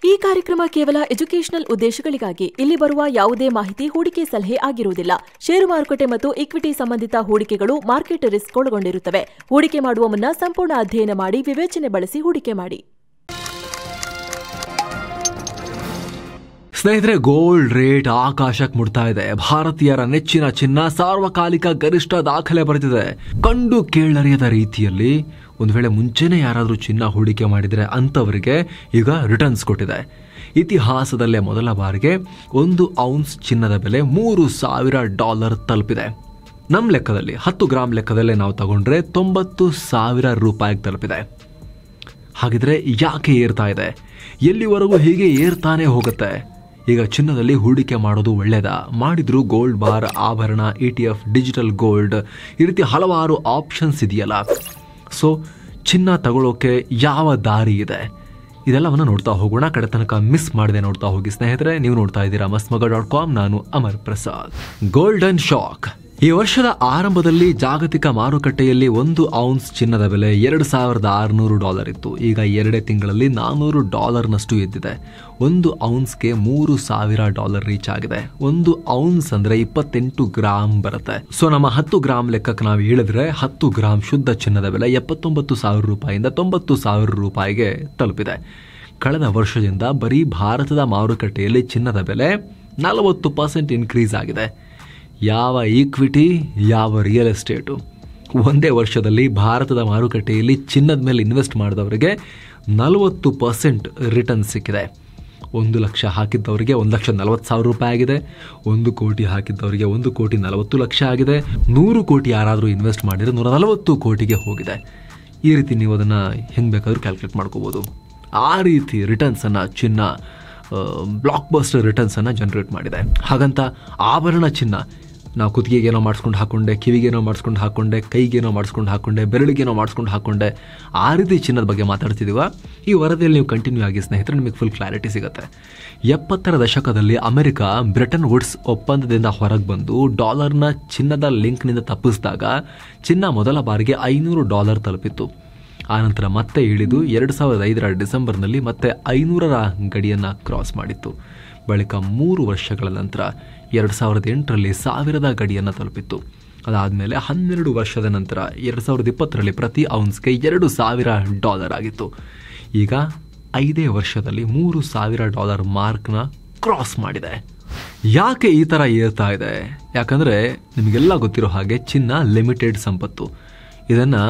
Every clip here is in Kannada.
ಈ ಕಾರ್ಯಕ್ರಮ ಕೇವಲ ಎಜುಕೇಷನಲ್ ಉದ್ದೇಶಗಳಿಗಾಗಿ. ಇಲ್ಲಿ ಬರುವ ಯಾವುದೇ ಮಾಹಿತಿ ಹೂಡಿಕೆ ಸಲಹೆ ಆಗಿರುವುದಿಲ್ಲ. ಷೇರು ಮಾರುಕಟ್ಟೆ ಮತ್ತು ಇಕ್ವಿಟಿ ಸಂಬಂಧಿತ ಹೂಡಿಕೆಗಳು ಮಾರ್ಕೆಟ್ ರಿಸ್ಕ್ ಒಳಗೊಂಡಿರುತ್ತವೆ. ಹೂಡಿಕೆ ಮಾಡುವ ಮುನ್ನ ಸಂಪೂರ್ಣ ಅಧ್ಯಯನ ಮಾಡಿ ವಿವೇಚನೆ ಬಳಸಿ ಹೂಡಿಕೆ ಮಾಡಿ. ಸ್ನೇಹಿತರೆ, ಗೋಲ್ಡ್ ರೇಟ್ ಆಕಾಶಕ್ಕೆ ಮುಟ್ತಾ ಇದೆ. ಭಾರತೀಯರ ನೆಚ್ಚಿನ ಚಿನ್ನ ಸಾರ್ವಕಾಲಿಕ ಗರಿಷ್ಠ ದಾಖಲೆ ಬರೆದಿದೆ. ಕಂಡು ಕೇಳರಿಯದ ರೀತಿಯಲ್ಲಿ ಒಂದು ವೇಳೆ ಮುಂಚೆನೇ ಯಾರಾದರೂ ಚಿನ್ನ ಹೂಡಿಕೆ ಮಾಡಿದರೆ ಅಂಥವರಿಗೆ ಈಗ ರಿಟರ್ನ್ಸ್ ಕೊಟ್ಟಿದೆ. ಇತಿಹಾಸದಲ್ಲೇ ಮೊದಲ ಬಾರಿಗೆ 1 ಔನ್ಸ್ ಚಿನ್ನದ ಬೆಲೆ $3,000 ತಲುಪಿದೆ. ನಮ್ಮ ಲೆಕ್ಕದಲ್ಲಿ 10 ಗ್ರಾಮ್ ಲೆಕ್ಕದಲ್ಲೇ ನಾವು ತಗೊಂಡ್ರೆ $90,000 ತಲುಪಿದೆ. ಹಾಗಿದ್ರೆ ಯಾಕೆ ಏರ್ತಾ ಇದೆ? ಎಲ್ಲಿವರೆಗೂ ಹೀಗೆ ಏರ್ತಾನೆ ಹೋಗುತ್ತೆ? ಈಗ ಚಿನ್ನದಲ್ಲಿ ಹೂಡಿಕೆ ಮಾಡೋದು ಒಳ್ಳೆಯದಾ? ಮಾಡಿದ್ರು ಗೋಲ್ಡ್ ಬಾರ್, ಆಭರಣ, ETF, ಡಿಜಿಟಲ್ ಗೋಲ್ಡ್, ಈ ರೀತಿ ಹಲವಾರು ಆಪ್ಷನ್ಸ್ ಇದೆಯಲ್ಲ. ಸೊ ಚಿನ್ನ ತಗೊಳ್ಳೋಕೆ ಯಾವ ದಾರಿ ಇದೆ? ಇದೆಲ್ಲವನ್ನು ನೋಡ್ತಾ ಹೋಗೋಣ. ಕಡೆ ತನಕ ಮಿಸ್ ಮಾಡದೆ ನೋಡ್ತಾ ಹೋಗಿ ಸ್ನೇಹಿತರೆ. ನೀವು ನೋಡ್ತಾ ಇದ್ದೀರಾ mastmagga.com. ನಾನು ಅಮರ್ ಪ್ರಸಾದ್. Golden shock. ಈ ವರ್ಷದ ಆರಂಭದಲ್ಲಿ ಜಾಗತಿಕ ಮಾರುಕಟ್ಟೆಯಲ್ಲಿ 1 ಔನ್ಸ್ ಚಿನ್ನದ ಬೆಲೆ $2,600 ಇತ್ತು. ಈಗ 2 ತಿಂಗಳಲ್ಲಿ $400ನಷ್ಟು ಎದ್ದಿದೆ. 1 ಔನ್ಸ್ಗೆ $3,000 ರೀಚ್ ಆಗಿದೆ. 1 ಔನ್ಸ್ ಅಂದ್ರೆ 28 ಗ್ರಾಮ್ ಬರುತ್ತೆ. ಸೊ ನಮ್ಮ 10 ಗ್ರಾಮ್ ಲೆಕ್ಕಕ್ಕೆ ನಾವು ಹೇಳಿದ್ರೆ 10 ಗ್ರಾಮ್ ಶುದ್ಧ ಚಿನ್ನದ ಬೆಲೆ $79,000 $90,000 ತಲುಪಿದೆ. ಕಳೆದ ವರ್ಷದಿಂದ ಬರೀ ಭಾರತದ ಮಾರುಕಟ್ಟೆಯಲ್ಲಿ ಚಿನ್ನದ ಬೆಲೆ 40% ಇನ್ಕ್ರೀಸ್ ಆಗಿದೆ. ಯಾವ ಈಕ್ವಿಟಿ, ಯಾವ ರಿಯಲ್ ಎಸ್ಟೇಟು, ಒಂದೇ ವರ್ಷದಲ್ಲಿ ಭಾರತದ ಮಾರುಕಟ್ಟೆಯಲ್ಲಿ ಚಿನ್ನದ ಮೇಲೆ ಇನ್ವೆಸ್ಟ್ ಮಾಡಿದವರಿಗೆ 40% ರಿಟರ್ನ್ ಸಿಕ್ಕಿದೆ. 1 ಲಕ್ಷ ಹಾಕಿದ್ದವರಿಗೆ $1,40,000 ಆಗಿದೆ. 1 ಕೋಟಿ ಹಾಕಿದ್ದವರಿಗೆ $1,40,00,000 ಆಗಿದೆ. 100 ಕೋಟಿ ಯಾರಾದರೂ ಇನ್ವೆಸ್ಟ್ ಮಾಡಿದರೆ 140 ಕೋಟಿಗೆ ಹೋಗಿದೆ. ಈ ರೀತಿ ನೀವು ಅದನ್ನು ಹೆಂಗೆ ಬೇಕಾದರೂ ಕ್ಯಾಲ್ಕುಲೇಟ್ ಮಾಡ್ಕೋಬೋದು. ಆ ರೀತಿ ರಿಟರ್ನ್ಸನ್ನು ಚಿನ್ನ ಬ್ಲಾಕ್ ಬಸ್ಟರ್ ರಿಟರ್ನ್ಸನ್ನು ಜನರೇಟ್ ಮಾಡಿದೆ. ಹಾಗಂತ ಆಭರಣ ಚಿನ್ನ ನಾವು ಕುತ್ತಿಗೆಗೇನೋ ಮಾಡಿಸ್ಕೊಂಡು ಹಾಕೊಂಡೆ, ಕಿವಿಗೇನೋ ಮಾಡಿಸ್ಕೊಂಡು ಹಾಕೊಂಡೆ, ಕೈಗೇನೋ ಮಾಡಿಸ್ಕೊಂಡು ಹಾಕೊಂಡೆ, ಬೆರಳಿಗೇನೋ ಮಾಡಿಸ್ಕೊಂಡು ಹಾಕೊಂಡೆ, ಆ ರೀತಿ ಚಿನ್ನದ ಬಗ್ಗೆ ಮಾತಾಡ್ತಿದ್ದೀವ. ಈ ವರದಿಯಲ್ಲಿ ನೀವು ಕಂಟಿನ್ಯೂ ಆಗಿ ಸ್ನೇಹಿತರೆ, ನಿಮಗೆ ಫುಲ್ ಕ್ಲಾರಿಟಿ ಸಿಗುತ್ತೆ. 70ರ ದಶಕದಲ್ಲಿ ಅಮೆರಿಕ ಬ್ರೆಟನ್ ವುಡ್ಸ್ ಒಪ್ಪಂದದಿಂದ ಹೊರಗೆ ಬಂದು ಡಾಲರ್ನ ಚಿನ್ನದ ಲಿಂಕ್ನಿಂದ ತಪ್ಪಿಸಿದಾಗ ಚಿನ್ನ ಮೊದಲ ಬಾರಿಗೆ $500 ತಲುಪಿತ್ತು. ಆನಂತರ ಮತ್ತೆ ಇಳಿದು 2005ರ ಡಿಸೆಂಬರ್ನಲ್ಲಿ ಮತ್ತೆ 500ರ ಗಡಿಯನ್ನು ಕ್ರಾಸ್ ಮಾಡಿತ್ತು. ಬಳಿಕ 3 ವರ್ಷಗಳ ನಂತರ 2008ರಲ್ಲಿ 1000ದ ಗಡಿಯನ್ನು ತಲುಪಿತ್ತು. ಅದಾದಮೇಲೆ 12 ವರ್ಷದ ನಂತರ 2020ರಲ್ಲಿ ಪ್ರತಿ ಔನ್ಸ್ಗೆ $2,000 ಆಗಿತ್ತು. ಈಗ 5 ವರ್ಷದಲ್ಲಿ $3,000 ಮಾರ್ಕ್ನ ಕ್ರಾಸ್ ಮಾಡಿದೆ. ಯಾಕೆ ಈ ಥರ ಏರ್ತಾ ಇದೆ? ಯಾಕಂದರೆ ನಿಮಗೆಲ್ಲ ಗೊತ್ತಿರೋ ಹಾಗೆ ಚಿನ್ನ ಲಿಮಿಟೆಡ್ ಸಂಪತ್ತು. ಇದನ್ನು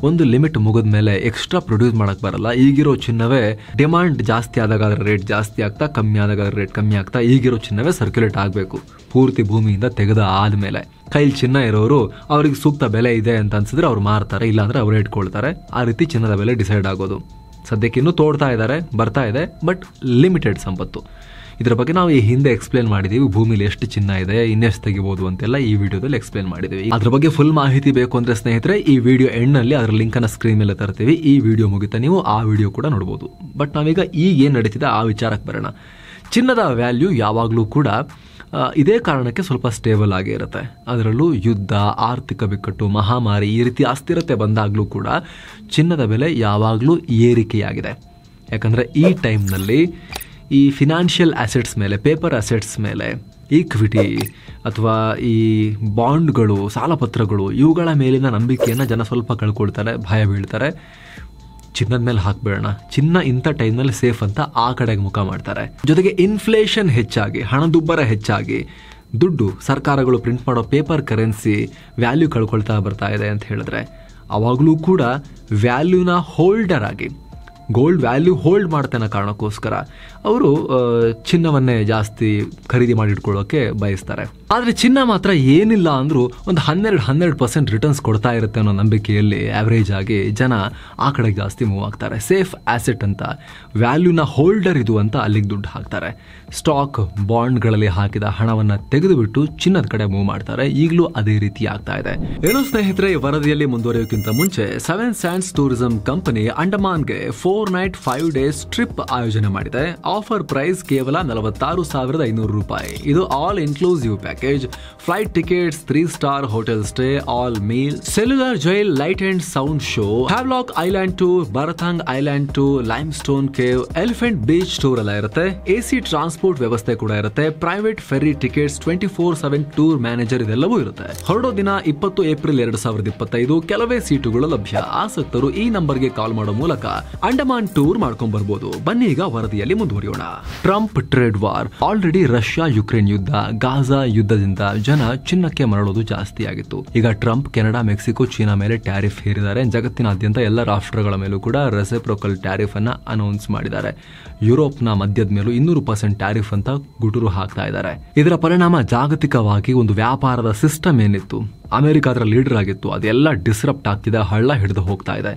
ಒಂದು ಲಿಮಿಟ್ ಮುಗಿದ ಮೇಲೆ ಎಕ್ಸ್ಟ್ರಾ ಪ್ರೊಡ್ಯೂಸ್ ಮಾಡೋಕ್ಕೆ ಬರಲ್ಲ. ಈಗಿರೋ ಚಿನ್ನವೇ ಡಿಮಾಂಡ್ ಜಾಸ್ತಿ ಆದಾಗ ಅದರ ರೇಟ್ ಜಾಸ್ತಿ ಆಗ್ತಾ, ಕಮ್ಮಿ ಆದಾಗ ಅದರ ರೇಟ್ ಕಮ್ಮಿ ಆಗ್ತಾ, ಈಗಿರೋ ಚಿನ್ನವೇ ಸರ್ಕ್ಯುಲೇಟ್ ಆಗಬೇಕು. ಪೂರ್ತಿ ಭೂಮಿಯಿಂದ ತೆಗೆದ ಆದಮೇಲೆ ಕೈಲಿ ಚಿನ್ನ ಇರೋರು ಅವ್ರಿಗೆ ಸೂಕ್ತ ಬೆಲೆ ಇದೆ ಅಂತ ಅನ್ಸಿದ್ರೆ ಅವ್ರು ಮಾರ್ತಾರೆ, ಇಲ್ಲಾಂದ್ರೆ ಅವ್ರು ಇಟ್ಕೊಳ್ತಾರೆ. ಆ ರೀತಿ ಚಿನ್ನದ ಬೆಲೆ ಡಿಸೈಡ್ ಆಗೋದು. ಸದ್ಯಕ್ಕೆ ಇನ್ನೂ ತೋಡ್ತಾ ಇದ್ದಾರೆ, ಬರ್ತಾ ಇದೆ, ಬಟ್ ಲಿಮಿಟೆಡ್ ಸಂಪತ್ತು. ಇದರ ಬಗ್ಗೆ ನಾವು ಈ ಹಿಂದೆ ಎಕ್ಸ್ಪ್ಲೇನ್ ಮಾಡಿದ್ದೀವಿ. ಭೂಮಿಲಿ ಎಷ್ಟು ಚಿನ್ನ ಇದೆ, ಇನ್ನೆಷ್ಟು ತೆಗಿಬಹುದು ಅಂತೆಲ್ಲ ಈ ವಿಡಿಯೋದಲ್ಲಿ ಎಕ್ಸ್ಪ್ಲೇನ್ ಮಾಡಿದ್ದೀವಿ. ಅದ್ರ ಬಗ್ಗೆ ಫುಲ್ ಮಾಹಿತಿ ಬೇಕು ಅಂದ್ರೆ ಸ್ನೇಹಿತರೆ, ಈ ವಿಡಿಯೋ ಎಂಡ್ನಲ್ಲಿ ಅದರ ಲಿಂಕನ್ನು ಸ್ಕ್ರೀನ್ ಮೇಲೆ ತರ್ತೀವಿ. ಈ ವಿಡಿಯೋ ಮುಗಿತಾ ನೀವು ಆ ವಿಡಿಯೋ ಕೂಡ ನೋಡ್ಬೋದು. ಬಟ್ ನಾವೀಗ ಈಗ ಏನು ನಡೀತಿದೆ ಆ ವಿಚಾರಕ್ಕೆ ಬರೋಣ. ಚಿನ್ನದ ವ್ಯಾಲ್ಯೂ ಯಾವಾಗಲೂ ಕೂಡ ಇದೇ ಕಾರಣಕ್ಕೆ ಸ್ವಲ್ಪ ಸ್ಟೇಬಲ್ ಆಗೇ ಇರುತ್ತೆ. ಅದರಲ್ಲೂ ಯುದ್ಧ, ಆರ್ಥಿಕ ಬಿಕ್ಕಟ್ಟು, ಮಹಾಮಾರಿ, ಈ ರೀತಿ ಅಸ್ಥಿರತೆ ಬಂದಾಗಲೂ ಕೂಡ ಚಿನ್ನದ ಬೆಲೆ ಯಾವಾಗಲೂ ಏರಿಕೆಯಾಗಿದೆ. ಯಾಕಂದರೆ ಈ ಟೈಮ್ನಲ್ಲಿ ಈ ಫಿನಾನ್ಷಿಯಲ್ ಅಸೆಟ್ಸ್ ಮೇಲೆ, ಪೇಪರ್ ಅಸೆಟ್ಸ್ ಮೇಲೆ, ಈಕ್ವಿಟಿ ಅಥವಾ ಈ ಬಾಂಡ್ಗಳು, ಸಾಲಪತ್ರಗಳು, ಇವುಗಳ ಮೇಲಿನ ನಂಬಿಕೆಯನ್ನು ಜನ ಸ್ವಲ್ಪ ಕಳ್ಕೊಳ್ತಾರೆ, ಭಯ ಬೀಳ್ತಾರೆ. ಚಿನ್ನದ ಮೇಲೆ ಹಾಕ್ಬೇಡೋಣ, ಚಿನ್ನ ಇಂಥ ಟೈಮ್ನಲ್ಲಿ ಸೇಫ್ ಅಂತ ಆ ಕಡೆಗೆ ಮುಖ ಮಾಡ್ತಾರೆ. ಜೊತೆಗೆ ಇನ್ಫ್ಲೇಷನ್ ಹೆಚ್ಚಾಗಿ, ಹಣದುಬ್ಬರ ಹೆಚ್ಚಾಗಿ, ದುಡ್ಡು ಸರ್ಕಾರಗಳು ಪ್ರಿಂಟ್ ಮಾಡೋ ಪೇಪರ್ ಕರೆನ್ಸಿ ವ್ಯಾಲ್ಯೂ ಕಳ್ಕೊಳ್ತಾ ಬರ್ತಾ ಇದೆ ಅಂತ ಹೇಳಿದ್ರೆ, ಅವಾಗಲೂ ಕೂಡ ವ್ಯಾಲ್ಯೂನ ಹೋಲ್ಡರ್ ಆಗಿ, ಗೋಲ್ಡ್ ವ್ಯಾಲ್ಯೂ ಹೋಲ್ಡ್ ಮಾಡ್ತಾನೆ ಕಾರಣಕ್ಕೋಸ್ಕರ ಅವರು ಚಿನ್ನವನ್ನೇ ಜಾಸ್ತಿ ಖರೀದಿ ಮಾಡಿ ಇಟ್ಕೊಳ್ಳೋಕೆ ಬಯಸ್ತಾರೆ. ಆದರೆ ಚಿನ್ನ ಮಾತ್ರ ಏನಿಲ್ಲ ಅಂದರೂ ಒಂದು 12% ರಿಟರ್ನ್ಸ್ ಕೊಡ್ತಾ ಇರುತ್ತೆ ಅನ್ನೋ ನಂಬಿಕೆಯಲ್ಲಿ ಆವ್ರೇಜ್ ಆಗಿ ಜನ ಆ ಕಡೆಗೆ ಜಾಸ್ತಿ ಮೂವ್ ಆಗ್ತಾರೆ. ಸೇಫ್ ಆಸೆಟ್ ಅಂತ, ವ್ಯಾಲ್ಯೂನ ಹೋಲ್ಡರ್ ಇದು ಅಂತ ಅಲ್ಲಿಗೆ ದುಡ್ಡು ಹಾಕ್ತಾರೆ. ಸ್ಟಾಕ್, ಬಾಂಡ್ಗಳಲ್ಲಿ ಹಾಕಿದ ಹಣವನ್ನು ತೆಗೆದುಬಿಟ್ಟು ಚಿನ್ನದ ಕಡೆ ಮೂವ್ ಮಾಡ್ತಾರೆ. ಈಗಲೂ ಅದೇ ರೀತಿ ಆಗ್ತಾ ಇದೆ. ಏನೋ ಸ್ನೇಹಿತರೆ, ವರದಿಯಲ್ಲಿ ಮುಂದುವರಿಯೋಕ್ಕಿಂತ ಮುಂಚೆ 7 ಸ್ಯಾಂಡ್ಸ್ ಟೂರಿಸಂ ಕಂಪನಿ ಅಂಡಮಾನ್ಗೆ 4 4 ನೈಟ್ 5 ಡೇಸ್ ಟ್ರಿಪ್ ಆಯೋಜನೆ ಮಾಡಿದೆ. ಆಫರ್ ಪ್ರೈಸ್ ಕೇವಲ 46,500 ರೂಪಾಯಿ. ಇದು all inclusive package. Flight tickets, 3 star hotel stay, all meal, cellular jail, light and sound show, Havelock island tour, Baratang island tour, limestone cave, elephant beach tour ಎಲ್ಲ ಇರುತ್ತೆ. ಎಸಿ ಟ್ರಾನ್ಸ್ಪೋರ್ಟ್ ವ್ಯವಸ್ಥೆ ಕೂಡ ಇರುತ್ತೆ. Private ferry tickets, 24/7 tour manager ಇದೆಲ್ಲವೂ ಇರುತ್ತೆ. ಹೊರಡೋ ದಿನ 20 ಏಪ್ರಿಲ್ 2025. ಕೆಲವೇ ಸೀಟುಗಳು ಲಭ್ಯ. ಆಸಕ್ತರು ಈ ನಂಬರ್ಗೆ ಕಾಲ್ ಮಾಡೋ ಮೂಲಕ ಅಂಡಮಾನ್ ಟೂರ್ ಮಾಡ್ಕೊಂಡ್ ಬರ್ಬೋದು. ಬನ್ನಿ ಈಗ ವರದಿಯಲ್ಲಿ ಮುಂದುವರಿಯೋಣ. Trump trade war. Already Russia Ukraine ಯುದ್ಧ, ಗಾಜಾ ಯುದ್ಧದಿಂದ ಜನ ಚಿನ್ನಕ್ಕೆ ಮರಳೋದು ಜಾಸ್ತಿ ಆಗಿತ್ತು. ಈಗ ಟ್ರಂಪ್ ಕೆನಡಾ, ಮೆಕ್ಸಿಕೋ, ಚೀನಾ ಮೇಲೆ ಟ್ಯಾರಿಫ್ ಹೇರಿದ್ದಾರೆ. ಜಗತ್ತಿನಾದ್ಯಂತ ಎಲ್ಲ ರಾಷ್ಟ್ರಗಳ ಮೇಲೂ ಕೂಡ ರೆಸಿಪ್ರೋಕಲ್ ಟ್ಯಾರಿಫ್ ಅನ್ನ ಅನೌನ್ಸ್ ಮಾಡಿದ್ದಾರೆ. ಯುರೋಪ್ನ ಮಧ್ಯದ ಮೇಲೂ 200% ಟ್ಯಾರಿಫ್ ಅಂತ ಗುಟುರು ಹಾಕ್ತಾ ಇದ್ದಾರೆ. ಇದರ ಪರಿಣಾಮ ಜಾಗತಿಕವಾಗಿ ಒಂದು ವ್ಯಾಪಾರದ ಸಿಸ್ಟಮ್ ಏನಿತ್ತು, ಅಮೆರಿಕ ಅದರ ಲೀಡರ್ ಆಗಿತ್ತು, ಅದೆಲ್ಲ ಡಿಸ್ರಪ್ಟ್ ಆಗ್ತಿದೆ, ಹಳ್ಳ ಹಿಡಿದು ಹೋಗ್ತಾ ಇದೆ.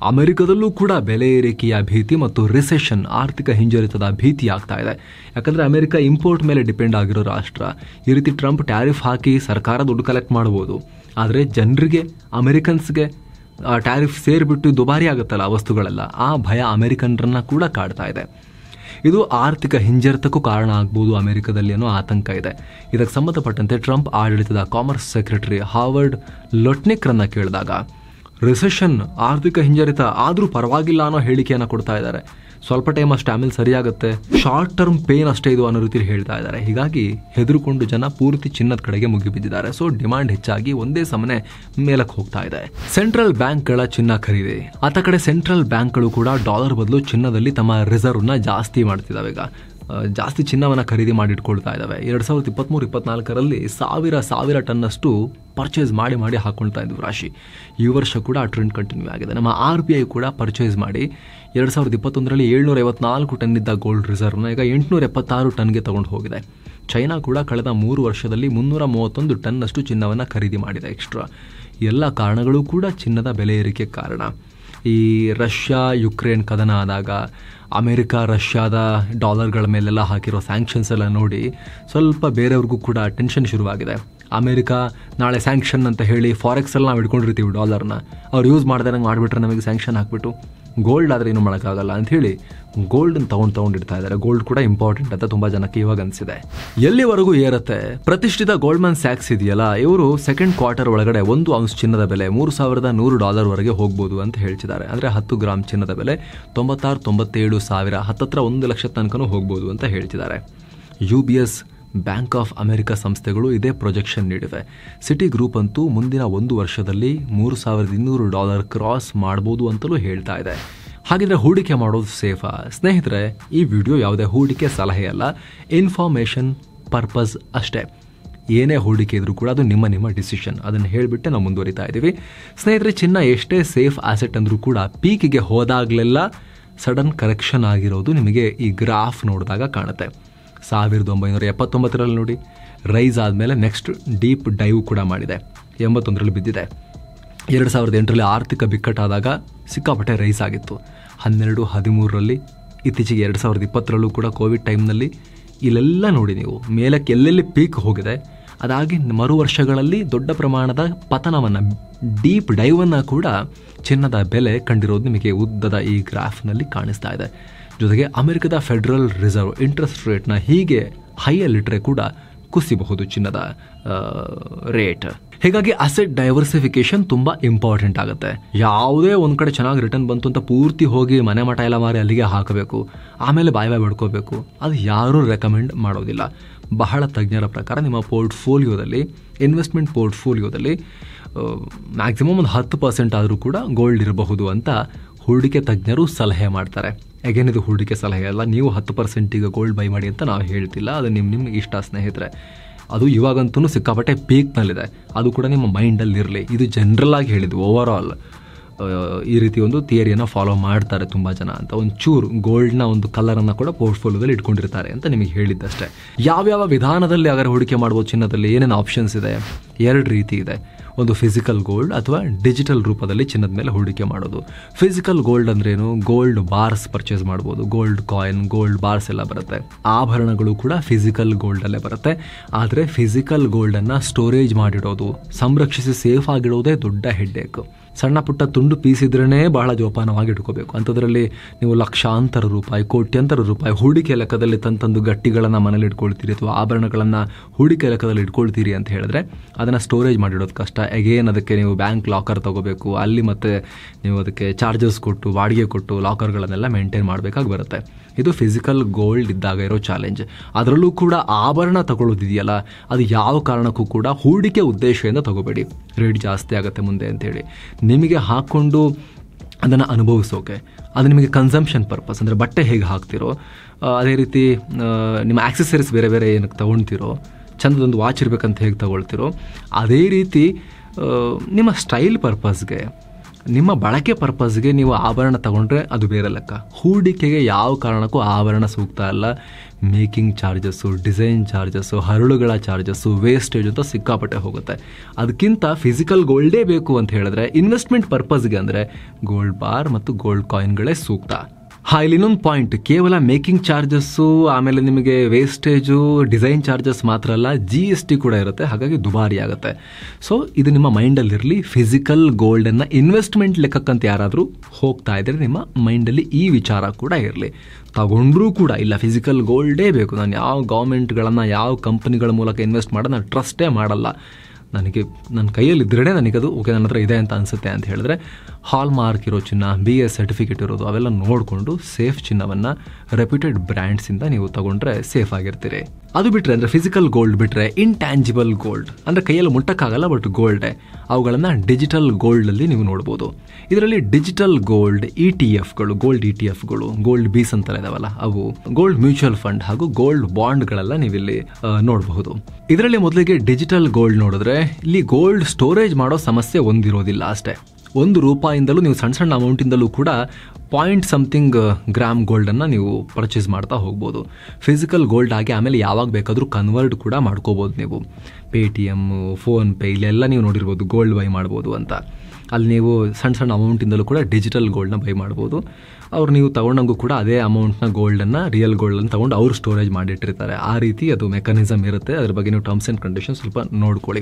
ಅಮೆರಿಕದಲ್ಲೂ ಕೂಡ ಬೆಲೆ ಏರಿಕೆಯ ಭೀತಿ ಮತ್ತು ರಿಸೆಷನ್, ಆರ್ಥಿಕ ಹಿಂಜರಿತದ ಭೀತಿ ಆಗ್ತಾ ಇದೆ. ಯಾಕಂದ್ರೆ ಅಮೆರಿಕ ಇಂಪೋರ್ಟ್ ಮೇಲೆ ಡಿಪೆಂಡ್ ಆಗಿರೋ ರಾಷ್ಟ್ರ. ಈ ರೀತಿ ಟ್ರಂಪ್ ಟ್ಯಾರಿಫ್ ಹಾಕಿ ಸರ್ಕಾರ ದುಡ್ಡು ಕಲೆಕ್ಟ್ ಮಾಡಬಹುದು, ಆದರೆ ಜನರಿಗೆ, ಅಮೆರಿಕನ್ಸ್ಗೆ ಟ್ಯಾರಿಫ್ ಸೇರಿಬಿಟ್ಟು ದುಬಾರಿ ಆಗುತ್ತಲ್ಲ ವಸ್ತುಗಳೆಲ್ಲ, ಆ ಭಯ ಅಮೆರಿಕನ್ರನ್ನ ಕೂಡ ಕಾಡ್ತಾ ಇದೆ. ಇದು ಆರ್ಥಿಕ ಹಿಂಜರಿತಕ್ಕೂ ಕಾರಣ ಆಗ್ಬೋದು ಅಮೆರಿಕದಲ್ಲಿ ಅನ್ನೋ ಆತಂಕ ಇದೆ. ಇದಕ್ಕೆ ಸಂಬಂಧಪಟ್ಟಂತೆ ಟ್ರಂಪ್ ಆಡಳಿತದ ಕಾಮರ್ಸ್ ಸೆಕ್ರೆಟರಿ ಹಾವರ್ಡ್ ಲೊಟ್ನಿಕ್ ರನ್ನ ಕೇಳಿದಾಗ ರಿಸೆಷನ್, ಆರ್ಥಿಕ ಹಿಂಜರಿತ ಆದ್ರೂ ಪರವಾಗಿಲ್ಲ ಅನ್ನೋ ಹೇಳಿಕೆಯನ್ನು ಕೊಡ್ತಾ ಇದ್ದಾರೆ. ಸ್ವಲ್ಪ ಟೈಮ್ ಅಷ್ಟೇ, ಆಮೇಲೆ ಸರಿಯಾಗುತ್ತೆ, ಶಾರ್ಟ್ ಟರ್ಮ್ ಪೇನ್ ಅಷ್ಟೇ ಇದು ಅನ್ನೋ ರೀತಿ ಹೇಳ್ತಾ ಇದ್ದಾರೆ. ಹೀಗಾಗಿ ಹೆದರುಕೊಂಡು ಜನ ಪೂರ್ತಿ ಚಿನ್ನದ ಕಡೆಗೆ ಮುಗಿಬಿದ್ದಿದ್ದಾರೆ. ಸೊ ಡಿಮಾಂಡ್ ಹೆಚ್ಚಾಗಿ ಒಂದೇ ಸಮನೆ ಮೇಲಕ್ಕೆ ಹೋಗ್ತಾ ಇದೆ. ಸೆಂಟ್ರಲ್ ಬ್ಯಾಂಕ್ಗಳ ಚಿನ್ನ ಖರೀದಿ. ಆತ ಕಡೆ ಸೆಂಟ್ರಲ್ ಬ್ಯಾಂಕ್ಗಳು ಕೂಡ ಡಾಲರ್ ಬದಲು ಚಿನ್ನದಲ್ಲಿ ತಮ್ಮ ರಿಸರ್ವ್ನ ಜಾಸ್ತಿ ಮಾಡ್ತಿದ್ದಾವೆ. ಈಗ ಜಾಸ್ತಿ ಚಿನ್ನವನ್ನು ಖರೀದಿ ಮಾಡಿಟ್ಕೊಳ್ತಾ ಇದ್ದಾವೆ. 2023-24ರಲ್ಲಿ ಸಾವಿರ ಟನ್ನಷ್ಟು ಪರ್ಚೇಸ್ ಮಾಡಿ ಹಾಕೊಳ್ತಾ ಇದ್ವು ರಾಶಿ. ಈ ವರ್ಷ ಕೂಡ ಆ ಟ್ರೆಂಡ್ ಕಂಟಿನ್ಯೂ ಆಗಿದೆ. ನಮ್ಮ RBI ಕೂಡ ಪರ್ಚೇಸ್ ಮಾಡಿ 2021ರಲ್ಲಿ 754 ಟನ್ ಇದ್ದ ಗೋಲ್ಡ್ ರಿಸರ್ವ್ನ ಈಗ 876 ಟನ್ಗೆ ತಗೊಂಡು ಹೋಗಿದೆ. ಚೈನಾ ಕೂಡ ಕಳೆದ 3 ವರ್ಷದಲ್ಲಿ 331 ಟನ್ನಷ್ಟು ಚಿನ್ನವನ್ನು ಖರೀದಿ ಮಾಡಿದೆ ಎಕ್ಸ್ಟ್ರಾ. ಎಲ್ಲ ಕಾರಣಗಳು ಕೂಡ ಚಿನ್ನದ ಬೆಲೆ ಏರಿಕೆ ಕಾರಣ. ಈ ರಷ್ಯಾ ಯುಕ್ರೇನ್ ಕದನ ಆದಾಗ ಅಮೆರಿಕ ರಷ್ಯಾದ ಡಾಲರ್ಗಳ ಮೇಲೆಲ್ಲ ಹಾಕಿರೋ ಸ್ಯಾಂಕ್ಷನ್ಸ್ ಎಲ್ಲ ನೋಡಿ ಸ್ವಲ್ಪ ಬೇರೆಯವ್ರಿಗೂ ಕೂಡ ಟೆನ್ಷನ್ ಶುರುವಾಗಿದೆ. ಅಮೆರಿಕ ನಾಳೆ ಸ್ಯಾಂಕ್ಷನ್ ಅಂತ ಹೇಳಿ ಫಾರೆಕ್ಸ್ ಎಲ್ಲ ನಾವು ಇಟ್ಕೊಂಡಿರ್ತೀವಿ ಡಾಲರ್ನ, ಅವ್ರು ಯೂಸ್ ಮಾಡ್ದೆ ಮಾಡಿಬಿಟ್ರೆ ನಮಗೆ ಸ್ಯಾಂಕ್ಷನ್ ಹಾಕ್ಬಿಟ್ಟು ಗೋಲ್ಡ್ ಆದರೆ ಏನು ಮಾಡೋಕ್ಕಾಗಲ್ಲ ಅಂತ ಹೇಳಿ ಗೋಲ್ಡನ್ನು ತಗೊಂಡಿರ್ತಾ ಇದ್ದಾರೆ. ಗೋಲ್ಡ್ ಕೂಡ ಇಂಪಾರ್ಟೆಂಟ್ ಅಂತ ತುಂಬ ಜನಕ್ಕೆ ಇವಾಗ ಅನಿಸಿದೆ. ಎಲ್ಲಿವರೆಗೂ ಏರುತ್ತೆ? ಪ್ರತಿಷ್ಠಿತ ಗೋಲ್ಡ್ಮನ್ ಸ್ಯಾಕ್ಸ್ ಇದೆಯಲ್ಲ, ಇವರು ಸೆಕೆಂಡ್ ಕ್ವಾರ್ಟರ್ ಒಳಗಡೆ 1 ಔನ್ಸ್ ಚಿನ್ನದ ಬೆಲೆ $3,100 ವರೆಗೆ ಹೋಗ್ಬೋದು ಅಂತ ಹೇಳ್ತಿದ್ದಾರೆ. ಅಂದರೆ 10 ಗ್ರಾಮ್ ಚಿನ್ನದ ಬೆಲೆ 96-97 ಸಾವಿರ, ಹತ್ತತ್ರ 1 ಲಕ್ಷ ತನಕನೂ ಹೋಗ್ಬೋದು ಅಂತ ಹೇಳ್ತಿದ್ದಾರೆ. UBS, ಬ್ಯಾಂಕ್ ಆಫ್ ಅಮೆರಿಕ ಸಂಸ್ಥೆಗಳು ಇದೇ ಪ್ರೊಜೆಕ್ಷನ್ ನೀಡಿವೆ. ಸಿಟಿ ಗ್ರೂಪ್ ಅಂತೂ ಮುಂದಿನ 1 ವರ್ಷದಲ್ಲಿ $3,200 ಕ್ರಾಸ್ ಮಾಡ್ಬೋದು ಅಂತಲೂ ಹೇಳ್ತಾ ಇದೆ. ಹಾಗಿದ್ರೆ ಹೂಡಿಕೆ ಮಾಡೋದು ಸೇಫಾ? ಸ್ನೇಹಿತರೆ, ಈ ವಿಡಿಯೋ ಯಾವುದೇ ಹೂಡಿಕೆ ಸಲಹೆ ಅಲ್ಲ, ಇನ್ಫಾರ್ಮೇಷನ್ ಪರ್ಪಸ್ ಅಷ್ಟೇ. ಏನೇ ಹೂಡಿಕೆ ಇದ್ರೂ ಕೂಡ ಅದು ನಿಮ್ಮ ಡಿಸಿಷನ್. ಅದನ್ನು ಹೇಳಿಬಿಟ್ಟೆ ನಾವು ಮುಂದುವರಿತಾ ಇದ್ದೀವಿ. ಸ್ನೇಹಿತರೆ, ಚಿನ್ನ ಎಷ್ಟೇ ಸೇಫ್ ಆಸೆಟ್ ಅಂದರೂ ಕೂಡ ಪೀಕಿಗೆ ಹೋದಾಗಲೆಲ್ಲ ಸಡನ್ ಕರೆಕ್ಷನ್ ಆಗಿರೋದು ನಿಮಗೆ ಈ ಗ್ರಾಫ್ ನೋಡಿದಾಗ ಕಾಣುತ್ತೆ. 1979ರಲ್ಲಿ ನೋಡಿ ರೈಸ್ ಆದಮೇಲೆ ನೆಕ್ಸ್ಟ್ ಡೀಪ್ ಡೈವ್ ಕೂಡ ಮಾಡಿದೆ, 81ರಲ್ಲಿ ಬಿದ್ದಿದೆ. 2008ರಲ್ಲಿ ಆರ್ಥಿಕ ಬಿಕ್ಕಟ್ಟಾದಾಗ ಸಿಕ್ಕಾಪಟ್ಟೆ ರೈಸ್ ಆಗಿತ್ತು. 12-13ರಲ್ಲಿ, ಇತ್ತೀಚೆಗೆ 2020ರಲ್ಲೂ ಕೂಡ ಕೋವಿಡ್ ಟೈಮ್ನಲ್ಲಿ ಇಲ್ಲೆಲ್ಲ ನೋಡಿ ನೀವು ಮೇಲಕ್ಕೆ ಎಲ್ಲೆಲ್ಲಿ ಪೀಕ್ ಹೋಗಿದೆ. ಅದಾಗಿ ಮರು ವರ್ಷಗಳಲ್ಲಿ ದೊಡ್ಡ ಪ್ರಮಾಣದ ಪತನವನ್ನು, ಡೀಪ್ ಡೈವನ್ನು ಕೂಡ ಚಿನ್ನದ ಬೆಲೆ ಕಂಡಿರೋದು ನಿಮಗೆ ಉದ್ದದ ಈ ಗ್ರಾಫ್ನಲ್ಲಿ ಕಾಣಿಸ್ತಾ ಇದೆ. ಜೊತೆಗೆ ಅಮೆರಿಕದ ಫೆಡರಲ್ ರಿಸರ್ವ್ ಇಂಟ್ರೆಸ್ಟ್ ರೇಟ್ನ ಹೀಗೆ ಹೈಯಲ್ಲಿಟ್ಟರೆ ಕೂಡ ಕುಸಿಬಹುದು ಚಿನ್ನದ ರೇಟ್. ಹೀಗಾಗಿ ಅಸೆಟ್ ಡೈವರ್ಸಿಫಿಕೇಶನ್ ತುಂಬ ಇಂಪಾರ್ಟೆಂಟ್ ಆಗುತ್ತೆ. ಯಾವುದೇ ಒಂದು ಕಡೆ ಚೆನ್ನಾಗಿ ರಿಟರ್ನ್ ಬಂತು ಅಂತ ಪೂರ್ತಿ ಹೋಗಿ ಮನೆ ಮಠ ಎಲ್ಲ ಮಾರಿ ಅಲ್ಲಿಗೆ ಹಾಕಬೇಕು, ಆಮೇಲೆ ಬಾಯ್ ಬಿಡ್ಕೋಬೇಕು, ಅದು ಯಾರೂ ರೆಕಮೆಂಡ್ ಮಾಡೋದಿಲ್ಲ. ಬಹಳ ತಜ್ಞರ ಪ್ರಕಾರ ನಿಮ್ಮ ಪೋರ್ಟ್ಫೋಲಿಯೋದಲ್ಲಿ, ಇನ್ವೆಸ್ಟ್ಮೆಂಟ್ ಪೋರ್ಟ್ಫೋಲಿಯೋದಲ್ಲಿ ಮ್ಯಾಕ್ಸಿಮಮ್ ಒಂದು 10% ಆದರೂ ಕೂಡ ಗೋಲ್ಡ್ ಇರಬಹುದು ಅಂತ ಹೂಡಿಕೆ ತಜ್ಞರು ಸಲಹೆ ಮಾಡ್ತಾರೆ. ಅಗೇನ್ ಇದು ಹೂಡಿಕೆ ಸಲಹೆ ಅಲ್ಲ, ನೀವು 10% ಈಗ ಗೋಲ್ಡ್ ಬೈ ಮಾಡಿ ಅಂತ ನಾವು ಹೇಳ್ತಿಲ್ಲ, ಅದು ನಿಮ್ಗೆ ಇಷ್ಟ ಸ್ನೇಹಿತರೆ. ಅದು ಇವಾಗಂತೂ ಸಿಕ್ಕಾಪಟ್ಟೆ ಪೀಕ್ನಲ್ಲಿದೆ, ಅದು ಕೂಡ ನಿಮ್ಮ ಮೈಂಡಲ್ಲಿ ಇರಲಿ. ಇದು ಜನರಲ್ ಆಗಿ ಹೇಳಿದ್ದು, ಓವರ್ ಆಲ್ ಈ ರೀತಿ ಒಂದು ಥಿಯರಿಯನ್ನು ಫಾಲೋ ಮಾಡ್ತಾರೆ ತುಂಬ ಜನ ಅಂತ. ಒಂಚೂರು ಗೋಲ್ಡ್ನ ಒಂದು ಕಲರನ್ನು ಕೂಡ ಪೋರ್ಟ್ಫೋಲಿಯೋದಲ್ಲಿ ಇಟ್ಕೊಂಡಿರ್ತಾರೆ ಅಂತ ನಿಮಗೆ ಹೇಳಿದ್ದಷ್ಟೇ. ಯಾವ್ಯಾವ ವಿಧಾನದಲ್ಲಿ ಅಗರ ಹೂಡಿಕೆ ಮಾಡ್ಬೋದು ಚಿನ್ನದಲ್ಲಿ, ಏನೇನು ಆಪ್ಷನ್ಸ್ ಇದೆ? 2 ರೀತಿ ಇದೆ. ಒಂದು ಫಿಸಿಕಲ್ ಗೋಲ್ಡ್ ಅಥವಾ ಡಿಜಿಟಲ್ ರೂಪದಲ್ಲಿ ಚಿನ್ನದ ಮೇಲೆ ಹೂಡಿಕೆ ಮಾಡೋದು. ಫಿಸಿಕಲ್ ಗೋಲ್ಡ್ ಅಂದ್ರೇನು? ಗೋಲ್ಡ್ ಬಾರ್ಸ್ ಪರ್ಚೇಸ್ ಮಾಡ್ಬೋದು, ಗೋಲ್ಡ್ ಕಾಯಿನ್, ಗೋಲ್ಡ್ ಬಾರ್ಸ್ ಎಲ್ಲ ಬರುತ್ತೆ. ಆಭರಣಗಳು ಕೂಡ ಫಿಸಿಕಲ್ ಗೋಲ್ಡಲ್ಲೇ ಬರುತ್ತೆ. ಆದರೆ ಫಿಸಿಕಲ್ ಗೋಲ್ಡನ್ನು ಸ್ಟೋರೇಜ್ ಮಾಡಿಡೋದು, ಸಂರಕ್ಷಿಸಿ ಸೇಫ್ ಆಗಿಡೋದೇ ದೊಡ್ಡ ಹೆಡ್ಡೇಕ್. ಸಣ್ಣ ಪುಟ್ಟ ತುಂಡು ಪೀಸ್ ಇದ್ರೇ ಬಹಳ ಜೋಪಾನವಾಗಿ ಇಟ್ಕೋಬೇಕು. ಅಂಥದ್ರಲ್ಲಿ ನೀವು ಲಕ್ಷಾಂತರ ರೂಪಾಯಿ, ಕೋಟ್ಯಂತರ ರೂಪಾಯಿ ಹೂಡಿಕೆ ಲೆಕ್ಕದಲ್ಲಿ ತಂದು ಗಟ್ಟಿಗಳನ್ನು ಮನೇಲಿ ಇಟ್ಕೊಳ್ತೀರಿ ಅಥವಾ ಆಭರಣಗಳನ್ನು ಹೂಡಿಕೆ ಲೆಕ್ಕದಲ್ಲಿ ಇಟ್ಕೊಳ್ತೀರಿ ಅಂತ ಹೇಳಿದ್ರೆ ಅದನ್ನು ಸ್ಟೋರೇಜ್ ಮಾಡಿಡೋದು ಕಷ್ಟ. ಅಗೇನ್ ಅದಕ್ಕೆ ನೀವು ಬ್ಯಾಂಕ್ ಲಾಕರ್ ತಗೋಬೇಕು, ಅಲ್ಲಿ ಮತ್ತೆ ನೀವು ಅದಕ್ಕೆ ಚಾರ್ಜಸ್ ಕೊಟ್ಟು ಬಾಡಿಗೆ ಕೊಟ್ಟು ಲಾಕರ್ಗಳನ್ನೆಲ್ಲ ಮೇಂಟೈನ್ ಮಾಡಬೇಕಾಗಿ ಬರುತ್ತೆ. ಇದು ಫಿಸಿಕಲ್ ಗೋಲ್ಡ್ ಇದ್ದಾಗ ಇರೋ ಚಾಲೆಂಜ್. ಅದರಲ್ಲೂ ಕೂಡ ಆಭರಣ ತಗೊಳ್ಳೋದಿದೆಯಲ್ಲ, ಅದು ಯಾವ ಕಾರಣಕ್ಕೂ ಕೂಡ ಹೂಡಿಕೆ ಉದ್ದೇಶದಿಂದ ತಗೋಬೇಡಿ. ರೇಟ್ ಜಾಸ್ತಿ ಆಗುತ್ತೆ ಮುಂದೆ ಅಂತೇಳಿ ನಿಮಗೆ ಹಾಕ್ಕೊಂಡು ಅದನ್ನು ಅನುಭವಿಸೋಕೆ, ಅದು ನಿಮಗೆ ಕನ್ಸಂಪ್ಷನ್ ಪರ್ಪಸ್, ಅಂದರೆ ಬಟ್ಟೆ ಹೇಗೆ ಹಾಕ್ತಿರೋ ಅದೇ ರೀತಿ ನಿಮ್ಮ ಆಕ್ಸೆಸರೀಸ್ ಬೇರೆ ಬೇರೆ ಏನಕ್ಕೆ ತೊಗೊಳ್ತಿರೋ, ಚಂದದೊಂದು ವಾಚ್ ಇರಬೇಕಂತ ಹೇಗೆ ತೊಗೊಳ್ತಿರೋ ಅದೇ ರೀತಿ ನಿಮ್ಮ ಸ್ಟೈಲ್ ಪರ್ಪಸ್ಗೆ, ನಿಮ್ಮ ಬಳಕೆ ಪರ್ಪಸ್ಗೆ ನೀವು ಆಭರಣ ತಗೊಂಡ್ರೆ ಅದು ಬೇರೆ ಲೆಕ್ಕ. ಹೂಡಿಕೆಗೆ ಯಾವ ಕಾರಣಕ್ಕೂ ಆಭರಣ ಸೂಕ್ತ ಅಲ್ಲ. ಮೇಕಿಂಗ್ ಚಾರ್ಜಸ್ಸು, ಡಿಸೈನ್ ಚಾರ್ಜಸ್ಸು, ಹರಳುಗಳ ಚಾರ್ಜಸ್ಸು, ವೇಸ್ಟೇಜ್ ಅಂತ ಸಿಕ್ಕಾಪಟ್ಟೆ ಹೋಗುತ್ತೆ. ಅದಕ್ಕಿಂತ ಫಿಸಿಕಲ್ ಗೋಲ್ಡೇ ಬೇಕು ಅಂತ ಹೇಳಿದ್ರೆ ಇನ್ವೆಸ್ಟ್ಮೆಂಟ್ ಪರ್ಪಸ್ಗೆ ಅಂದರೆ ಗೋಲ್ಡ್ ಬಾರ್ ಮತ್ತು ಗೋಲ್ಡ್ ಕಾಯಿನ್ಗಳೇ ಸೂಕ್ತ. ಇಲ್ಲಿ ಇನ್ನೊಂದು ಪಾಯಿಂಟ್, ಕೇವಲ ಮೇಕಿಂಗ್ ಚಾರ್ಜಸ್ಸು, ಆಮೇಲೆ ನಿಮಗೆ ವೇಸ್ಟೇಜು, ಡಿಸೈನ್ ಚಾರ್ಜಸ್ ಮಾತ್ರ ಅಲ್ಲ, GST ಕೂಡ ಇರುತ್ತೆ. ಹಾಗಾಗಿ ದುಬಾರಿ ಆಗುತ್ತೆ. ಸೊ ಇದು ನಿಮ್ಮ ಮೈಂಡಲ್ಲಿರಲಿ. ಫಿಸಿಕಲ್ ಗೋಲ್ಡನ್ನು ಇನ್ವೆಸ್ಟ್ಮೆಂಟ್ ಲೆಕ್ಕಕ್ಕಂತ ಯಾರಾದರೂ ಹೋಗ್ತಾ ಇದ್ದರೆ ನಿಮ್ಮ ಮೈಂಡಲ್ಲಿ ಈ ವಿಚಾರ ಕೂಡ ಇರಲಿ. ತಗೊಂಡ್ರೂ ಕೂಡ ಇಲ್ಲ ಫಿಸಿಕಲ್ ಗೋಲ್ಡೇ ಬೇಕು, ನಾನು ಯಾವ ಗೌರ್ಮೆಂಟ್ಗಳನ್ನು, ಯಾವ ಕಂಪನಿಗಳ ಮೂಲಕ ಇನ್ವೆಸ್ಟ್ ಮಾಡೋದು ನಾನು ಟ್ರಸ್ಟೇ ಮಾಡಲ್ಲ, ನನಗೆ ನನ್ನ ಕೈಯಲ್ಲಿದ್ದರೆ ನನಗದು ಓಕೆ ನನ್ನ ಹತ್ರ ಇದೆ ಅಂತ ಅನಿಸುತ್ತೆ ಅಂತ ಹೇಳಿದ್ರೆ ಹಾಲ್ ಮಾರ್ಕ್ ಇರೋ ಚಿನ್ನ, BS ಸರ್ಟಿಫಿಕೇಟ್ ಇರೋದು ಅವೆಲ್ಲ ನೋಡಿಕೊಂಡು ಸೇಫ್ ಚಿನ್ನವನ್ನು ರೆಪ್ಯೂಟೆಡ್ ಬ್ರ್ಯಾಂಡ್ಸಿಂದ ನೀವು ತಗೊಂಡ್ರೆ ಸೇಫ್ ಆಗಿರ್ತೀರಿ. ಅದು ಬಿಟ್ಟರೆ ಅಂದರೆ ಫಿಸಿಕಲ್ ಗೋಲ್ಡ್ ಬಿಟ್ಟರೆ ಇಂಟ್ಯಾಂಜಿಬಲ್ ಗೋಲ್ಡ್, ಅಂದರೆ ಕೈಯಲ್ಲಿ ಮುಟ್ಟಕ್ಕಾಗಲ್ಲ ಬಟ್ ಗೋಲ್ಡೇ, ಅವುಗಳನ್ನು ಡಿಜಿಟಲ್ ಗೋಲ್ಡಲ್ಲಿ ನೀವು ನೋಡ್ಬೋದು. ಇದರಲ್ಲಿ ಡಿಜಿಟಲ್ ಗೋಲ್ಡ್ ETFಗಳು, ಗೋಲ್ಡ್ ETFಗಳು, ಗೋಲ್ಡ್ ಬೀಸ್ ಅಂತ ಇದಾವಲ್ಲ ಅವು, ಗೋಲ್ಡ್ ಮ್ಯೂಚುವಲ್ ಫಂಡ್ ಹಾಗೂ ಗೋಲ್ಡ್ ಬಾಂಡ್ಗಳೆಲ್ಲ ನೀವಿಲ್ಲಿ ನೋಡಬಹುದು. ಇದರಲ್ಲಿ ಮೊದಲಿಗೆ ಡಿಜಿಟಲ್ ಗೋಲ್ಡ್ ನೋಡಿದ್ರೆ ಇಲ್ಲಿ ಗೋಲ್ಡ್ ಸ್ಟೋರೇಜ್ ಮಾಡೋ ಸಮಸ್ಯೆ ಒಂದಿರೋದಿಲ್ಲ ಅಷ್ಟೇ. ₹1 ನೀವು ಸಣ್ಣ ಸಣ್ಣ ಅಮೌಂಟಿಂದಲೂ ಕೂಡ .something ಗ್ರಾಮ್ ಗೋಲ್ಡನ್ನು ನೀವು ಪರ್ಚೇಸ್ ಮಾಡ್ತಾ ಹೋಗ್ಬೋದು. ಫಿಸಿಕಲ್ ಗೋಲ್ಡ್ ಆಗಿ ಆಮೇಲೆ ಯಾವಾಗ ಬೇಕಾದರೂ ಕನ್ವರ್ಟ್ ಕೂಡ ಮಾಡ್ಕೋಬೋದು. ನೀವು Paytm, ಫೋನ್ಪೇ ಇಲ್ಲೆಲ್ಲ ನೀವು ನೋಡಿರ್ಬೋದು ಗೋಲ್ಡ್ ಬೈ ಮಾಡ್ಬೋದು ಅಂತ. ಅಲ್ಲಿ ನೀವು ಸಣ್ಣ ಸಣ್ಣ ಅಮೌಂಟಿಂದಲೂ ಕೂಡ ಡಿಜಿಟಲ್ ಗೋಲ್ಡ್ನ ಬೈ ಮಾಡ್ಬೋದು. ಅವ್ರು ನೀವು ತಗೊಂಡಂಗೂ ಕೂಡ ಅದೇ ಅಮೌಂಟ್ನ ಗೋಲ್ಡನ್ನು, ರಿಯಲ್ ಗೋಲ್ಡನ್ನು ತಗೊಂಡು ಅವರು ಸ್ಟೋರೇಜ್ ಮಾಡಿಟ್ಟಿರ್ತಾರೆ. ಆ ರೀತಿ ಅದು ಮೆಕಾನಿಸಮ್ ಇರುತ್ತೆ. ಅದ್ರ ಬಗ್ಗೆ ನೀವು ಟರ್ಮ್ಸ್ ಆ್ಯಂಡ್ ಕಂಡೀಷನ್ ಸ್ವಲ್ಪ ನೋಡ್ಕೊಳ್ಳಿ.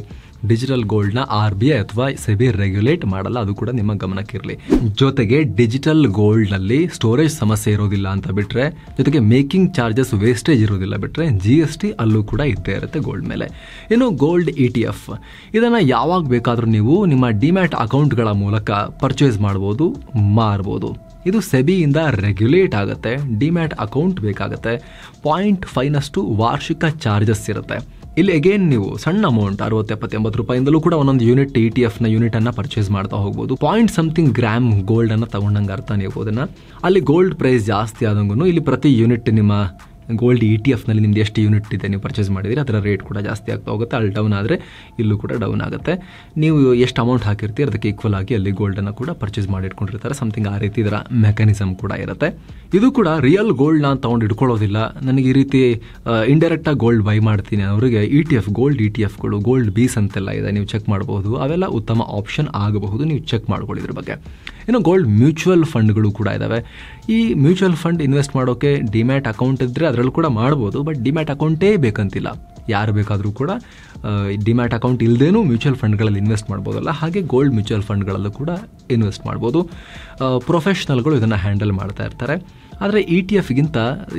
ಡಿಜಿಟಲ್ ಗೋಲ್ಡ್ನ RBI ಅಥವಾ SEBI ರೆಗ್ಯುಲೇಟ್ ಮಾಡಲ್ಲ, ಅದು ಕೂಡ ನಿಮ್ಮ ಗಮನಕ್ಕಿರಲಿ. ಜೊತೆಗೆ ಡಿಜಿಟಲ್ ಗೋಲ್ಡ್ನಲ್ಲಿ ಸ್ಟೋರೇಜ್ ಸಮಸ್ಯೆ ಇರೋದಿಲ್ಲ ಅಂತ ಬಿಟ್ಟರೆ, ಜೊತೆಗೆ ಮೇಕಿಂಗ್ ಚಾರ್ಜಸ್, ವೇಸ್ಟೇಜ್ ಇರೋದಿಲ್ಲ ಬಿಟ್ಟರೆ GST ಅಲ್ಲೂ ಕೂಡ ಇದ್ದೇ ಇರುತ್ತೆ ಗೋಲ್ಡ್ ಮೇಲೆ. ಇನ್ನು ಗೋಲ್ಡ್ ETF, ಇದನ್ನು ಯಾವಾಗ ಬೇಕಾದರೂ ನೀವು ನಿಮ್ಮ ಡಿಮ್ಯಾಟ್ ಅಕೌಂಟ್ಗಳ ಮೂಲಕ ಪರ್ಚೇಸ್ ಮಾಡ್ಬೋದು, ಮಾರ್ಬೋದು. ಇದು ಸೆಬಿಯಿಂದ ರೆಗ್ಯುಲೇಟ್ ಆಗುತ್ತೆ. ಡಿಮ್ಯಾಟ್ ಅಕೌಂಟ್ ಬೇಕಾಗುತ್ತೆ. 0.5ನಷ್ಟು ವಾರ್ಷಿಕ ಚಾರ್ಜಸ್ ಇರುತ್ತೆ. ಇಲ್ಲಿ ಅಗೇನ್ ನೀವು ಸಣ್ಣ ಅಮೌಂಟ್ ₹60, ₹70, ₹80 ಕೂಡ ಒಂದೊಂದು ಯೂನಿಟ್ ETF ಯೂನಿಟನ್ನು ಪರ್ಚೇಸ್ ಮಾಡ್ತಾ ಹೋಗ್ಬೋದು. .something ಗ್ರಾಮ್ ಗೋಲ್ಡನ್ನು ತಗೊಂಡಂಗೆ ಅರ್ಥ ನೀವು ಅದನ್ನು. ಅಲ್ಲಿ ಗೋಲ್ಡ್ ಪ್ರೈಸ್ ಜಾಸ್ತಿ ಆದಂಗೂ ಇಲ್ಲಿ ಪ್ರತಿ ಯೂನಿಟ್ ನಿಮ್ಮ ಗೋಲ್ಡ್ ETF ನಿಮ್ದು ಎಷ್ಟು ಯೂನಿಟ್ ಇದೆ ನೀವು ಪರ್ಚೇಸ್ ಮಾಡಿದರೆ ಅದರ ರೇಟ್ ಕೂಡ ಜಾಸ್ತಿ ಆಗ್ತಾ ಹೋಗುತ್ತೆ. ಅಲ್ಲಿ ಡೌನ್ ಆದರೆ ಇಲ್ಲೂ ಕೂಡ ಡೌನ್ ಆಗುತ್ತೆ. ನೀವು ಎಷ್ಟು ಅಮೌಂಟ್ ಹಾಕಿರ್ತೀರಿ ಅದಕ್ಕೆ ಈಕ್ವಲ್ ಆಗಿ ಅಲ್ಲಿ ಗೋಲ್ಡನ್ನು ಕೂಡ ಪರ್ಚೇಸ್ ಮಾಡಿ ಇಟ್ಕೊಂಡಿರ್ತಾರೆ. ಸಮಥಿಂಗ್ ಆ ರೀತಿ ಇದರ ಮೆಕ್ಯಾನಿಸಮ್ ಕೂಡ ಇರುತ್ತೆ. ಇದು ಕೂಡ ರಿಯಲ್ ಗೋಲ್ಡ್ನ ತೊಗೊಂಡು ಇಟ್ಕೊಳ್ಳೋದಿಲ್ಲ. ನನಗೆ ಈ ರೀತಿ ಇಂಡೈರೆಕ್ಟಾಗಿ ಗೋಲ್ಡ್ ಬೈ ಮಾಡ್ತೀನಿ ಅವರಿಗೆ ಗೋಲ್ಡ್ ETFಗಳು, ಗೋಲ್ಡ್ ಬೀಸ್ ಅಂತೆಲ್ಲ ಇದೆ, ನೀವು ಚೆಕ್ ಮಾಡಬಹುದು. ಅವೆಲ್ಲ ಉತ್ತಮ ಆಪ್ಷನ್ ಆಗಬಹುದು, ನೀವು ಚೆಕ್ ಮಾಡ್ಕೊಳ್ಳಿ ಇದ್ರ ಬಗ್ಗೆ. ಇನ್ನು ಗೋಲ್ಡ್ ಮ್ಯೂಚುವಲ್ ಫಂಡ್ಗಳು ಕೂಡ ಇದ್ದಾವೆ. ಈ ಮ್ಯೂಚುವಲ್ ಫಂಡ್ ಇನ್ವೆಸ್ಟ್ ಮಾಡೋಕ್ಕೆ ಡಿಮ್ಯಾಟ್ ಅಕೌಂಟ್ ಇದ್ದರೆ ಅದರಲ್ಲೂ ಕೂಡ ಮಾಡ್ಬೋದು. ಬಟ್ ಡಿಮ್ಯಾಟ್ ಅಕೌಂಟೇ ಬೇಕಂತಿಲ್ಲ, ಯಾರು ಬೇಕಾದರೂ ಕೂಡ ಡಿಮ್ಯಾಟ್ ಅಕೌಂಟ್ ಇಲ್ಲದೇನೂ ಮ್ಯೂಚುವಲ್ ಫಂಡ್ಗಳಲ್ಲಿ ಇನ್ವೆಸ್ಟ್ ಮಾಡ್ಬೋದಲ್ಲ. ಹಾಗೆ ಗೋಲ್ಡ್ ಮ್ಯೂಚುವಲ್ ಫಂಡ್ಗಳಲ್ಲೂ ಕೂಡ ಇನ್ವೆಸ್ಟ್ ಮಾಡ್ಬೋದು. ಪ್ರೊಫೆಷ್ನಲ್ಗಳು ಇದನ್ನು ಹ್ಯಾಂಡಲ್ ಮಾಡ್ತಾ ಇರ್ತಾರೆ. ಆದರೆ ETF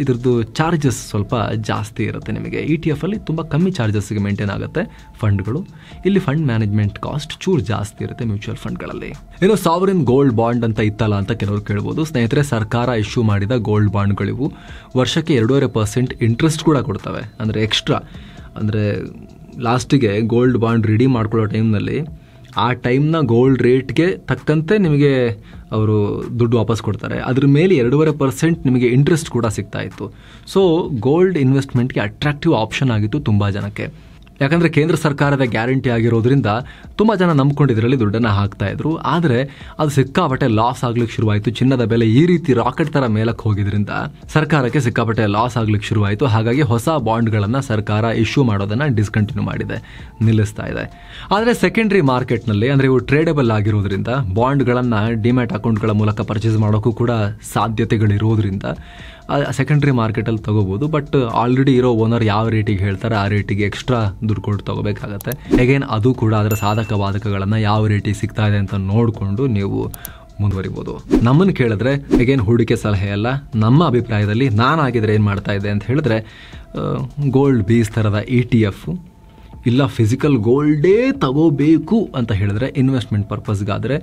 ಇದ್ರದ್ದು ಚಾರ್ಜಸ್ ಸ್ವಲ್ಪ ಜಾಸ್ತಿ ಇರುತ್ತೆ. ನಿಮಗೆ ETF ತುಂಬ ಕಮ್ಮಿ ಚಾರ್ಜಸ್ಗೆ ಮೇಂಟೈನ್ ಆಗುತ್ತೆ ಫಂಡ್ಗಳು. ಇಲ್ಲಿ ಫಂಡ್ ಮ್ಯಾನೇಜ್ಮೆಂಟ್ ಕಾಸ್ಟ್ ಚೂರು ಜಾಸ್ತಿ ಇರುತ್ತೆ ಮ್ಯೂಚುವಲ್ ಫಂಡ್ಗಳಲ್ಲಿ. ಇನ್ನು ಸಾವರಿನ್ ಗೋಲ್ಡ್ ಬಾಂಡ್ ಅಂತ ಇತ್ತಲ್ಲ ಅಂತ ಕೆಲವರು ಕೇಳ್ಬೋದು. ಸ್ನೇಹಿತರೆ, ಸರ್ಕಾರ ಇಶ್ಯೂ ಮಾಡಿದ ಗೋಲ್ಡ್ ಬಾಂಡ್ಗಳಿವು ವರ್ಷಕ್ಕೆ 2.5% ಇಂಟ್ರೆಸ್ಟ್ ಕೂಡ ಕೊಡ್ತವೆ. ಅಂದರೆ ಎಕ್ಸ್ಟ್ರಾ, ಅಂದರೆ ಲಾಸ್ಟಿಗೆ ಗೋಲ್ಡ್ ಬಾಂಡ್ ರೆಡಿ ಮಾಡ್ಕೊಳ್ಳೋ ಟೈಮ್ನಲ್ಲಿ ಆ ಟೈಮ್ನ ಗೋಲ್ಡ್ ರೇಟ್ಗೆ ತಕ್ಕಂತೆ ನಿಮಗೆ ಅವರು ದುಡ್ಡು ವಾಪಸ್ ಕೊಡ್ತಾರೆ. ಅದ್ರ ಮೇಲೆ 2.5% ನಿಮಗೆ ಇಂಟ್ರೆಸ್ಟ್ ಕೂಡ ಸಿಗ್ತಾ ಇತ್ತು. ಸೊ ಗೋಲ್ಡ್ ಇನ್ವೆಸ್ಟ್ಮೆಂಟ್ಗೆ ಅಟ್ರಾಕ್ಟಿವ್ ಆಪ್ಷನ್ ಆಗಿತ್ತು ತುಂಬ ಜನಕ್ಕೆ. ಯಾಕಂದರೆ ಕೇಂದ್ರ ಸರ್ಕಾರದ ಗ್ಯಾರಂಟಿ ಆಗಿರೋದ್ರಿಂದ ತುಂಬ ಜನ ನಂಬ್ಕೊಂಡಿದ್ರಲ್ಲಿ ದುಡ್ಡನ್ನು ಹಾಕ್ತಾ ಇದ್ರು. ಆದರೆ ಅದು ಸಿಕ್ಕಾಪಟ್ಟೆ ಲಾಸ್ ಆಗ್ಲಿಕ್ಕೆ ಶುರುವಾಯಿತು. ಚಿನ್ನದ ಬೆಲೆ ಈ ರೀತಿ ರಾಕೆಟ್ ಥರ ಮೇಲಕ್ಕೆ ಹೋಗಿದ್ರಿಂದ ಸರ್ಕಾರಕ್ಕೆ ಸಿಕ್ಕಾಪಟ್ಟೆ ಲಾಸ್ ಆಗ್ಲಿಕ್ಕೆ ಶುರುವಾಯಿತು. ಹಾಗಾಗಿ ಹೊಸ ಬಾಂಡ್ಗಳನ್ನು ಸರ್ಕಾರ ಇಶ್ಯೂ ಮಾಡೋದನ್ನು ಡಿಸ್ಕಂಟಿನ್ಯೂ ಮಾಡಿದೆ, ನಿಲ್ಲಿಸ್ತಾ ಇದೆ. ಆದರೆ ಸೆಕೆಂಡ್ರಿ ಮಾರ್ಕೆಟ್ನಲ್ಲಿ, ಅಂದರೆ ಇವು ಟ್ರೇಡಬಲ್ ಆಗಿರೋದ್ರಿಂದ, ಬಾಂಡ್ಗಳನ್ನು ಡಿಮ್ಯಾಟ್ ಅಕೌಂಟ್ಗಳ ಮೂಲಕ ಪರ್ಚೇಸ್ ಮಾಡೋಕ್ಕೂ ಕೂಡ ಸಾಧ್ಯತೆಗಳಿರೋದ್ರಿಂದ ಸೆಕೆಂಡ್ರಿ ಮಾರ್ಕೆಟಲ್ಲಿ ತೊಗೋಬೋದು. ಬಟ್ ಆಲ್ರೆಡಿ ಇರೋ ಓನರ್ ಯಾವ ರೇಟಿಗೆ ಹೇಳ್ತಾರೆ ಆ ರೇಟಿಗೆ ಎಕ್ಸ್ಟ್ರಾ ದುಡ್ಡು ಕೊಟ್ಟು ತೊಗೋಬೇಕಾಗತ್ತೆ. ಅಗೇನ್ ಅದು ಕೂಡ ಅದರ ಸಾಧಕ ಬಾಧಕಗಳನ್ನು ಯಾವ ರೇಟಿಗೆ ಸಿಗ್ತಾ ಇದೆ ಅಂತ ನೋಡಿಕೊಂಡು ನೀವು ಮುಂದುವರಿಬೋದು. ನಮ್ಮನ್ನು ಕೇಳಿದ್ರೆ ಅಗೇನ್ ಹೂಡಿಕೆ ಸಲಹೆ ಅಲ್ಲ, ನಮ್ಮ ಅಭಿಪ್ರಾಯದಲ್ಲಿ ನಾನಾಗಿದ್ರೆ ಏನು ಮಾಡ್ತಾ ಇದ್ದೆ ಅಂತ ಹೇಳಿದ್ರೆ, ಗೋಲ್ಡ್ ಬೀಸ್ ಥರದ ETF ಇಲ್ಲ ಫಿಸಿಕಲ್ ಗೋಲ್ಡೇ ತಗೋಬೇಕು ಅಂತ ಹೇಳಿದ್ರೆ ಇನ್ವೆಸ್ಟ್ಮೆಂಟ್ ಪರ್ಪಸ್ಗಾದರೆ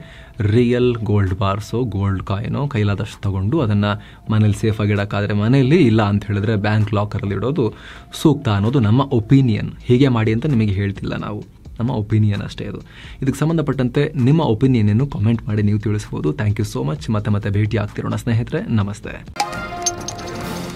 ರಿಯಲ್ ಗೋಲ್ಡ್ ಬಾರ್ಸು, ಗೋಲ್ಡ್ ಕಾಯಿನೋ ಕೈಲಾದಷ್ಟು ತಗೊಂಡು ಅದನ್ನು ಮನೇಲಿ ಸೇಫಾಗಿ ಇಡೋಕ್ಕಾದರೆ ಮನೆಯಲ್ಲಿ, ಇಲ್ಲ ಅಂತ ಹೇಳಿದ್ರೆ ಬ್ಯಾಂಕ್ ಲಾಕರಲ್ಲಿ ಇಡೋದು ಸೂಕ್ತ ಅನ್ನೋದು ನಮ್ಮ ಒಪಿನಿಯನ್. ಹೀಗೆ ಮಾಡಿ ಅಂತ ನಿಮಗೆ ಹೇಳ್ತಿಲ್ಲ ನಾವು, ನಮ್ಮ ಒಪಿನಿಯನ್ ಅಷ್ಟೇ ಅದು. ಇದಕ್ಕೆ ಸಂಬಂಧಪಟ್ಟಂತೆ ನಿಮ್ಮ ಒಪಿನಿಯನನ್ನು ಕಾಮೆಂಟ್ ಮಾಡಿ ನೀವು ತಿಳಿಸ್ಬೋದು. Thank you so much. ಮತ್ತೆ ಭೇಟಿ ಆಗ್ತಿರೋಣ ಸ್ನೇಹಿತರೆ. ನಮಸ್ತೆ.